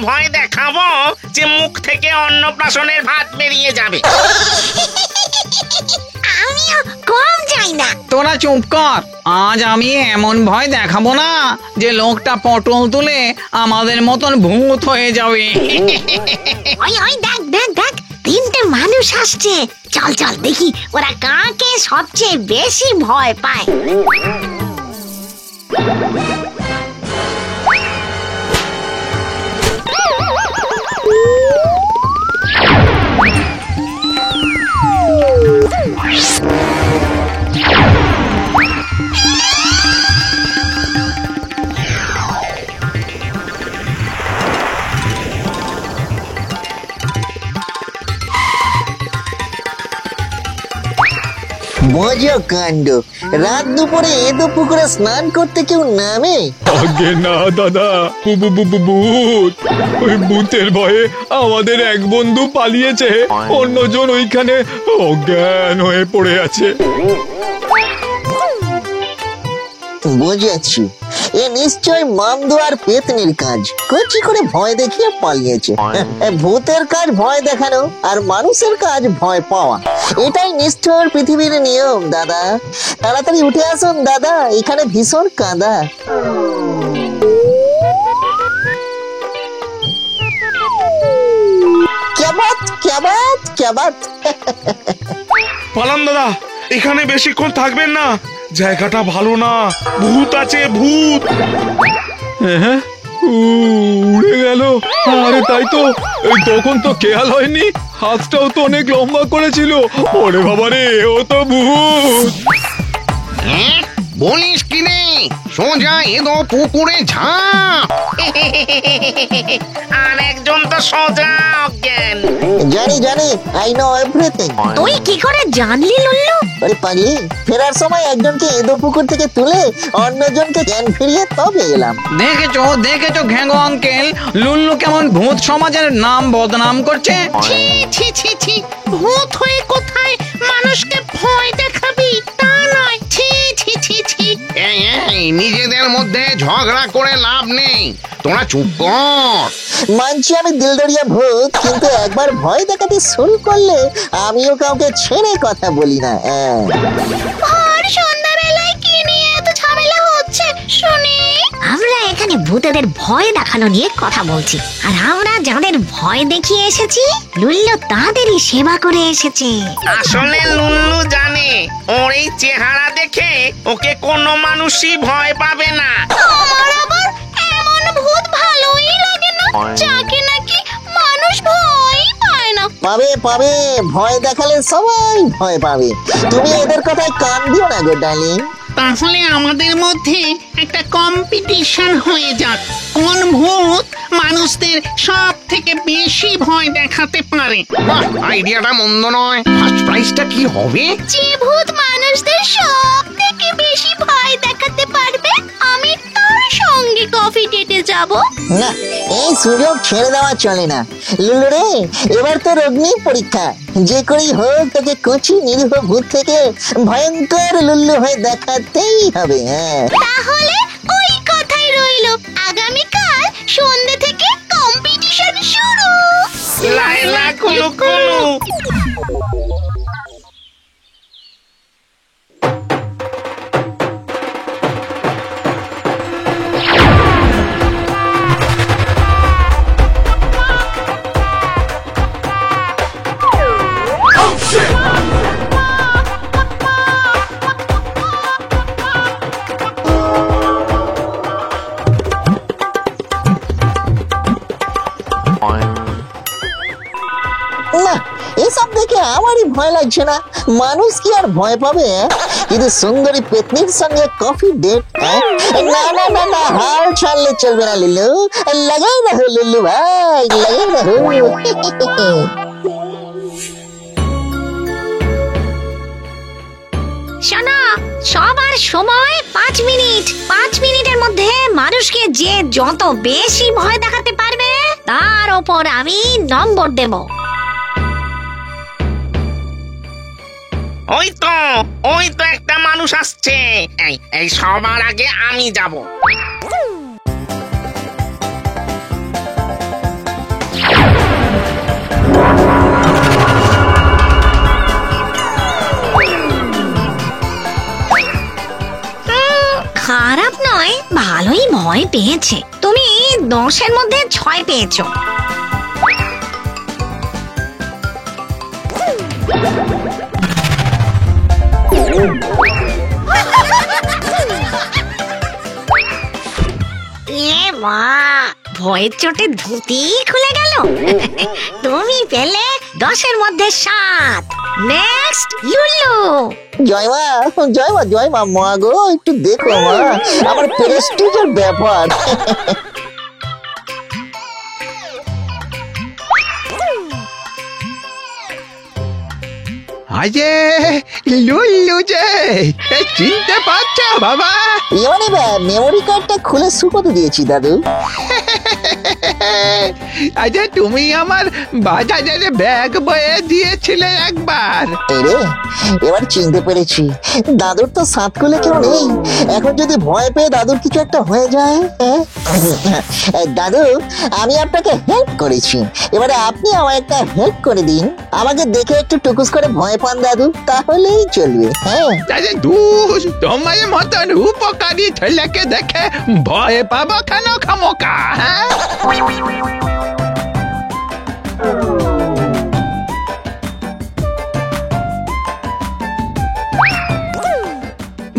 ভয় দেখাবো যে মুখ থেকে অন্নপ্রাশনের ভাত বেরিয়ে যাবে। আমিও কম যাই না। তোরা চুপ কর। আজ আমি এমন ভয় দেখাবো না যে লোকটা পটল তুলে আমাদের মতন ভূত হয়ে যাবে। ওই ওই দেখ দেখ দেখ, তিনটে মানুষ আসছে। চল চল দেখি ওরা কাকে সবচেয়ে বেশি ভয় পায়। মজা কাণ্ড, রাত দুপুরে এদো পুকুরে স্নান করতে কেউ নামে? আগে না দাদা, ভূত। ওই ভূতের ভয়ে আমাদের এক বন্ধু পালিয়েছে, অন্যজন ওইখানে অজ্ঞান হয়ে পড়ে আছে। বুঝেছি, এ নিশ্চয় মামদো আর পেতনির কাজ। কচি করে ভয় দেখিয়ে পালিয়েছে। ভূতের কাজ ভয় দেখানো, আর মানুষের কাজ ভয় পাওয়া। এটাই নিষ্ঠুর পৃথিবীর নিয়ম দাদা। তাড়াতাড়ি উঠে আসুন দাদা, এখানে ভীষণ কাঁদা। ক্যাবাত ক্যাবাত ক্যাবাত। পালান দাদা, এখানে বেশিক্ষণ থাকবেন না, জায়গাটা ভালো না, ভূত আছে ভূত। হ্যাঁ, উড়ে গেল। আরে তাই তো, তখন তো খেয়াল হয়নি, হাতটাও তো অনেক লম্বা করেছিল। ওরে বাবা রে, ও তো ভূত। বলিস কি রে, সোজা এদো পুকুরে ঝাঁপ। আর একজন তো সোজা অজ্ঞান। জানি জানি, আই নো এভরিথিং। তুই কি করে জানলি লুল্লু? আরে পাগলি, ফেরার সময় একজনকে এদো পুকুর থেকে তুলে অন্যজনকে জ্ঞান ফিরিয়ে তবে এলাম। দেখেছো দেখেছো ঘ্যাঙ্গো আঙ্কেল, লুল্লু কেমন ভূত সমাজের নাম বদনাম করছে। ছি ছি ছি ছি, ভূত হয়ে কোথায় মানুষকে ভয় দেখাবি? তা নয়, ছি ছি ছি ছি। এই নিজেদের মধ্যে ঝগড়া করে লাভ নেই, তোরা চুপ কর। মানছি আমি দিলদরিয়া ভূত, কিন্তু একবার ভয় দেখাতে শুরু করলে আমিও কাউকে ছেড়ে কথা বলি না। আর সন্ধ্যাবেলায় কি নিয়ে এত ঝামেলা হচ্ছে শুনি? আমরা এখানে ভূতেদের ভয় দেখানো নিয়ে কথা বলছি, আর আমরা যাদের ভয় দেখিয়ে এসেছি লুল্লু তাদেরই সেবা করে এসেছে। আসলে লুল্লু জানে ওর এই চেহারা দেখে ওকে কোনো মানুষই ভয় পাবে না। আমার আবার এমন ভূত ভালোই লাগে না, যাকে নাকি মানুষ ভয় পায় না। পাবে পাবে, ভয় দেখালে সবাই ভয় পাবে। তুমি এদের কথায় কান দিও না গো ডার্লিং। তাহলে আমাদের মধ্যে একটা কম্পিটিশন হয়ে যাক, কোন ভূত মানুষদের সব থেকে বেশি ভয় দেখাতে পারে। বাহ, আইডিয়াটা মন্দ নয়। ফার্স্ট প্রাইজটা কি হবে? যে ভূত মানুষদের সব থেকে বেশি ভয় দেখাতে পারবে, আমি তার সঙ্গে কফি ডেটে যাব। না, এই সুযোগ ছেড়ে দেওয়া চলে না। লুলু রে, এবার তোর অগ্নি পরীক্ষা। যে করেই হোক তোকে কচি নিরীহ ভূত থেকে ভয়ঙ্কর লুল্লু হয়ে দেখাতেই হবে। তাহলে ওই কথাই রইলো, আগামীকাল সন্ধ্যে থেকে কম্পিটিশন শুরু। লাইলা কুলু কুলু। না, এসব দেখে আমারই ভয় লাগছে না। মানুষ কি আর ভয় পাবে? কিন্তু সুন্দরী পেতনির সঙ্গে কফি ডেট? না না না না, হাল ছাড়লে চলবে না লুলু। লাগাই রাখো লুলু ভাই, লাগাই রাখো। শোনো, সবার সময় 5 মিনিট। 5 মিনিটের মধ্যে মানুষকে যে যত বেশি ভয় দেখাতে পারবে তার ওপর আমি নম্বর দেব। ওই তো একটা মানুষ আসছে। এই সবার আগে আমি যাব। লুল্লুই ভয় পেয়েছে। তুমি 10-এর মধ্যে 6 পেয়েছো। ভয়ের চোটে ধুতি খুলে গেল। তুমি পেলে 10-এর মধ্যে 7। নেক্সট লুল্লু। জয় মা, জয় মা, জয় মা। মা গো, একটু দেখো মা, আমার প্রেস্টিজের ব্যাপার। আজে লুল্লু যে চিনতে পারছো বাবা? এবারে মেমোরি কার্ডটা খুলে শুকোতে দিয়েছি দাদু। আজে তুমি আমার বাজারের ব্যাগ বয়ে দিয়েছিলে একবার। এরে, এবার চিনতে পেরেছি। দাদুর তো সাত কোলে কেউ নেই। এখন যদি ভয় পেয়ে দাদুর কিছু একটা হয়ে যায়, হ্যাঁ? দাদু, আমি আপনাকে হেল্প করেছি, এবারে আপনি আমায় একটা হেল্প করে দিন। আমাকে দেখে একটু টুকুস করে ভয় পান দাদু, তাহলেই চলবে। হ্যাঁ, আরে দূর, তোমার মতন উপকারী ছেলেকে দেখে ভয় পাবো কেন খামোকা? হ্যাঁ,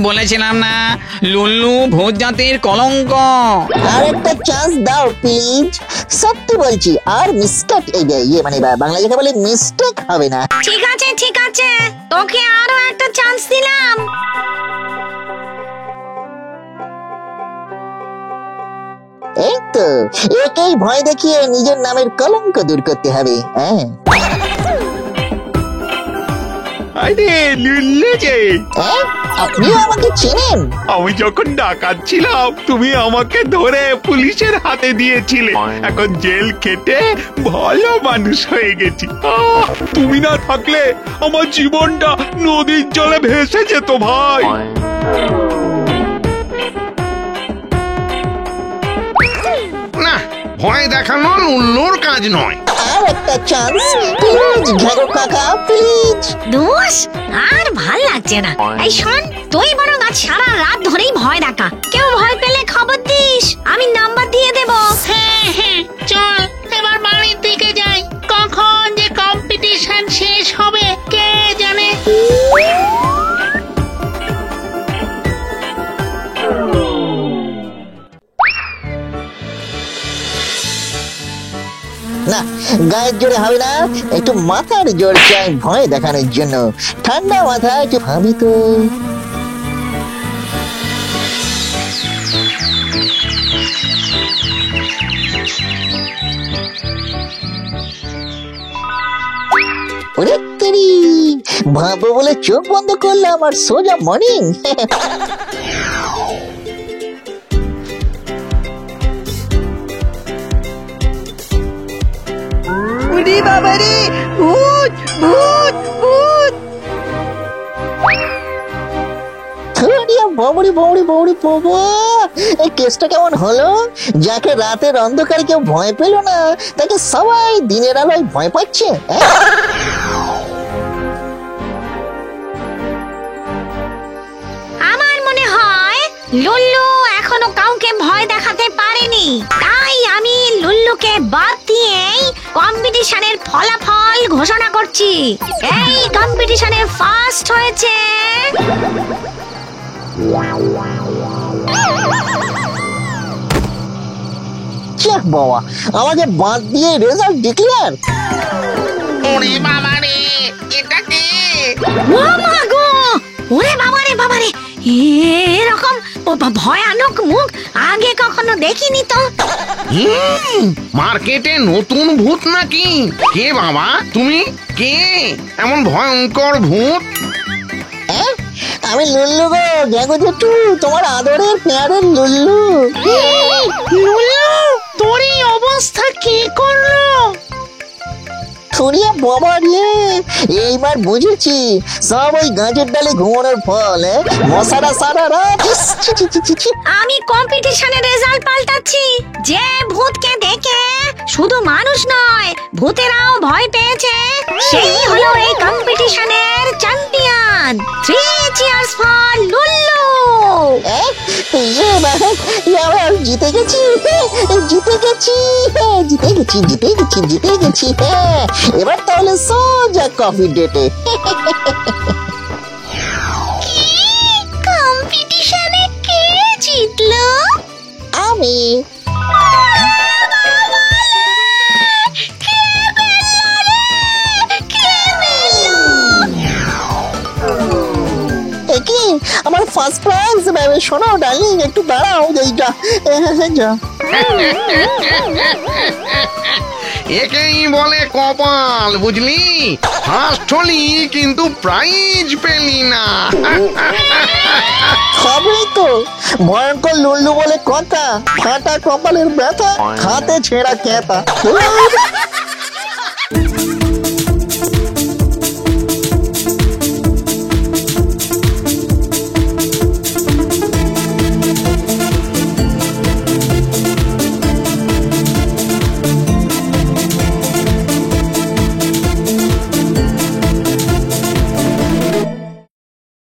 বলেছিলাম না লুল্লু ভূত জাতির কলঙ্ক। আর একটা চান্স দাও প্লিজ। সত্যি বলছি, আর মিস্টেক মানে বাংলা যেটা বলে মিস্টেক হবে না। ঠিক আছে, ঠিক আছে, তোকে আরো একটা চান্স দিলাম। এই তো, একেই ভয় দেখিয়ে নিজের নামের কলঙ্ক দূর করতে হবে। হ্যাঁ, আরে লুল্লু যে, হ্যাঁ? আপনিও আমাকে চেনেন? আমি যখন ডাকাচ্ছিলাম তুমি আমাকে ধরে পুলিশের হাতে দিয়েছিলে। এখন জেল খেটে ভালো মানুষ হয়ে গেছি। তুমি না থাকলে আমার জীবনটা নদীর জলে ভেসে যেত ভাই। না, ভয় দেখানো লুল্লুর কাজ নয়। আর একটা চান্স প্লিজ ঘেরো কাকা, প্লিজ। দোষ আর ভাল লাগছে না। এই শোন, তুই বরং আজ সারা রাত ধরেই ভয় দেখা। কেউ ভয় পেলে খবর দিস, আমি নাম্বার দিয়ে দেব। হ্যাঁ হ্যাঁ, চল এবার বাড়ির দিকে যাই। কখন যে কম্পিটিশন শেষ হবে কে জানে। না, গায়ের জোরে হবে না, একটু মাথার জোর চাই ভয় দেখানোর জন্য। ঠান্ডা মাথা একটু ভাবি তো। ওরে তেরি, ভাববো বলে চোখ বন্ধ করলাম আর সোজা মর্নিং। উরি বাবারে, ভূত ভূত ভূত! বৌড়ি বৌড়ি বৌড়ি বাবা, এই কেসটা কেমন হলো? যাকে রাতের অন্ধকারে কেউ ভয় পেল না, তাকে সবাই দিনের আলোয় ভয় পাচ্ছে। আমার মনে হয় লুল্লু এখনো কাউকে ভয় দেখাতে পারেনি, তাই আমি লুল্লুকে বাদ দিয়েই কম্পিটিশনের ফলাফল ঘোষণা করছি। এই কম্পিটিশনে ফার্স্ট হয়েছে চেক বাবা, আমাকে বাদ দিয়ে রেজাল্ট ডিক্লেয়ার। ওরে বাবা রে, এটা কে? ও মা গো! ওরে বাবারে বাবারে, এরকম ভয়ানক মুখ আগে কখনো দেখিনি তো। মার্কেটে নতুন ভূত নাকি? কে বাবা তুমি? কে এমন ভয়ঙ্কর ভূত? আমি লুল্লু গো, জাগো জেঠু, তোমার আদরের পেয়ারের লুল্লু। লুল্লু, তোর এই অবস্থা কে করলো? থুরিয়া বাবা রে, এইবার বুঝেছি সব ওই গাছের ডালে ঘুমানোর ফল। মশারা সারা রাত। আমি কম্পিটিশনের রেজাল্ট পাল্টাচ্ছি। যে ভূতকে দেখে শুধু মানুষ নয়, ভূতেরাও ভয় পেয়েছে, সেই হলো এই কম্পিটিশনের চ্যাম্পিয়ন। 3 cheers for Lullu. জিতে গেছি, জিতে গেছি, জিতে গেছি, জিতে গেছি, জিতে গেছি। এবার তাহলে সোজা কফি ডেটে। কম্পিটিশনে কে জিতলো? আমি। কি আমার ফার্স্ট প্রাইজ ম্যাম, শোনো ডার্লিং, একটু দাঁড়াও, এইটা যা। একেই বলে কপাল, বুঝলি? ফার্স্ট হলি কিন্তু প্রাইজ পেলি না। খাবেই তো, ভয়ঙ্কর লুল্লু বলে কথা, ফাটা কপালের ব্যথা, হাতে ছেঁড়া ক্যাতা।